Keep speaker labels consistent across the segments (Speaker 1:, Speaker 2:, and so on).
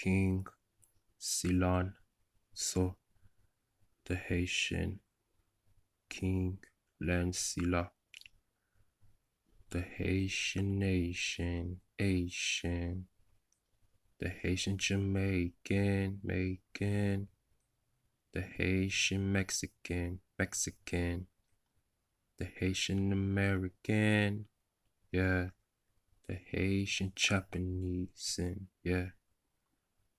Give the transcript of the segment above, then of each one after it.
Speaker 1: King Ceylon, so the Haitian King Lancila, the Haitian nation, Asian, the Haitian Jamaican, Macon, the Haitian Mexican, Mexican, the Haitian American, yeah, the Haitian Japanese, and yeah,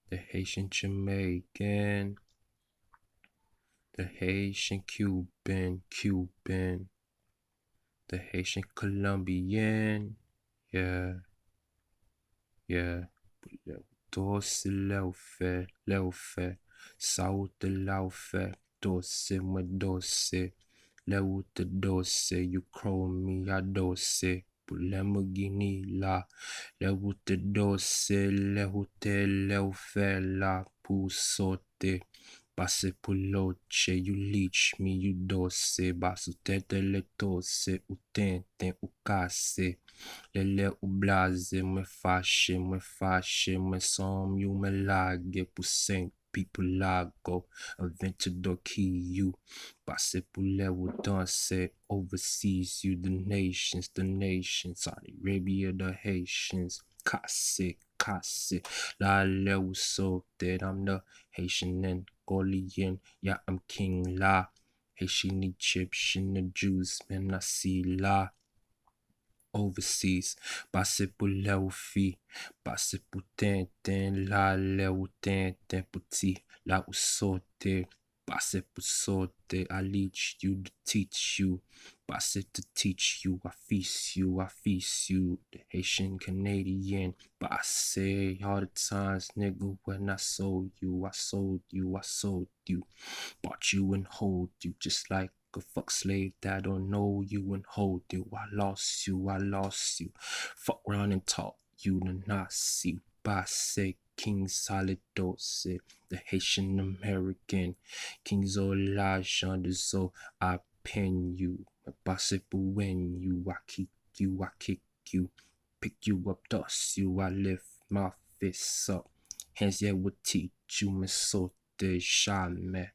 Speaker 1: the Haitian Jamaican, the Haitian Cuban, Cuban, the Haitian Colombian, yeah, yeah. Doce laufe, laufe, saute laufe, doce me doce, leute doce, you call me a doce, Lamborghini la, leute doce, leute laufe la, pusote. Passe puloche, you leech me, you doce, basutete le tose, utente, ucase. Lele ou blaze, me fâche, me som, you me lage, pou 5 people lago, aventador ki you, passe pou le ou danse, overseas you, the nations, Saudi Arabia, the Haitians, kase, la le ou so that I'm the Haitian and Golian, yeah I'm King La, Haitian, Egyptian, the Jews, man I see La, overseas, passe pour l'oufie, passe pour tintin, la le ou tintin petit, la ou sauter, passe pour sauter, I teach you to teach you, passe to teach you, I feast you, the Haitian Canadian, passe all the times, nigga, when I sold you, bought you and hold you, just like a fuck slave that don't know you and hold you. I lost you. Fuck around and talk you to not see. Basse King Solidose, the Haitian American. Kings Lahajan, the so I pen you. Basse when you, I kick you. Pick you up, dust you, I lift my fists up. Hands yeah will teach you, me so de jamais.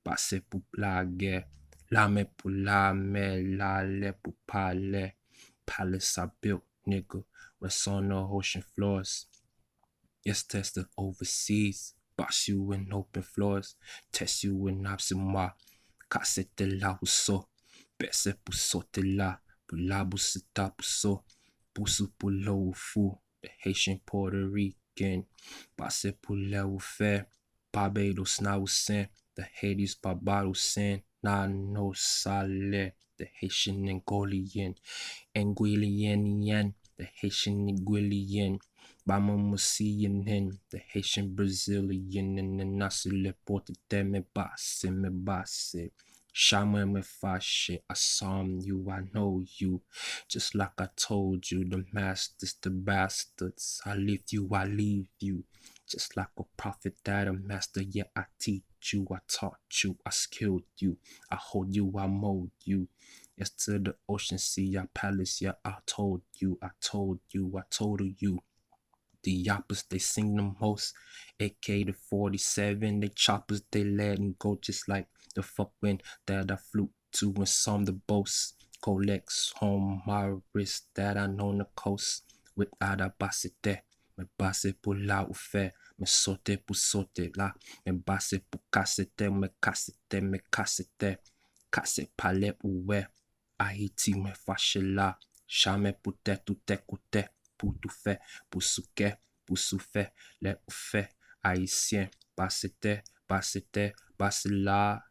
Speaker 1: Passe pour blague, la me pour la le pour parler. Palace I built, nigga, rest on the ocean floors. Yes, test the overseas, box you in open floors, test you in absent. Cassette la so, pese pour sauter là, pour la boussita pour so, poussou pour l'eau fou, the Haitian Puerto Rican, passe pour l'eau fait, Barbados now sin, the Hades Barbados sin, na no sale, the Haitian Angolian, the Haitian Iguilian, Bamamusian, the Haitian Brazilian, and the Nasi Leporte de me basse. Shama me fashe, I saw you, I know you. Just like I told you, the masters, the bastards. I lift you, I leave you. Just like a prophet that a master, yeah, I teach you, I taught you, I skilled you, I hold you, I mold you. Yes, to the ocean, sea, I palace, yeah, I told you. The yappers, they sing the most. AK the 47, they choppers, they let them go just like the fuck wind that I flew to and some the boast. Colex home my wrist that I know on the coast. Without a basse there, me basse pour la ou fait, me sauter pour sauter là, me basse pour casseter, me cassette. Casse palais ou ouais, Haiti me fâche là, jamais pour tout écouter, pour tout faire, pour souquer, pour souffler, les ou fait, haïtien, basse là,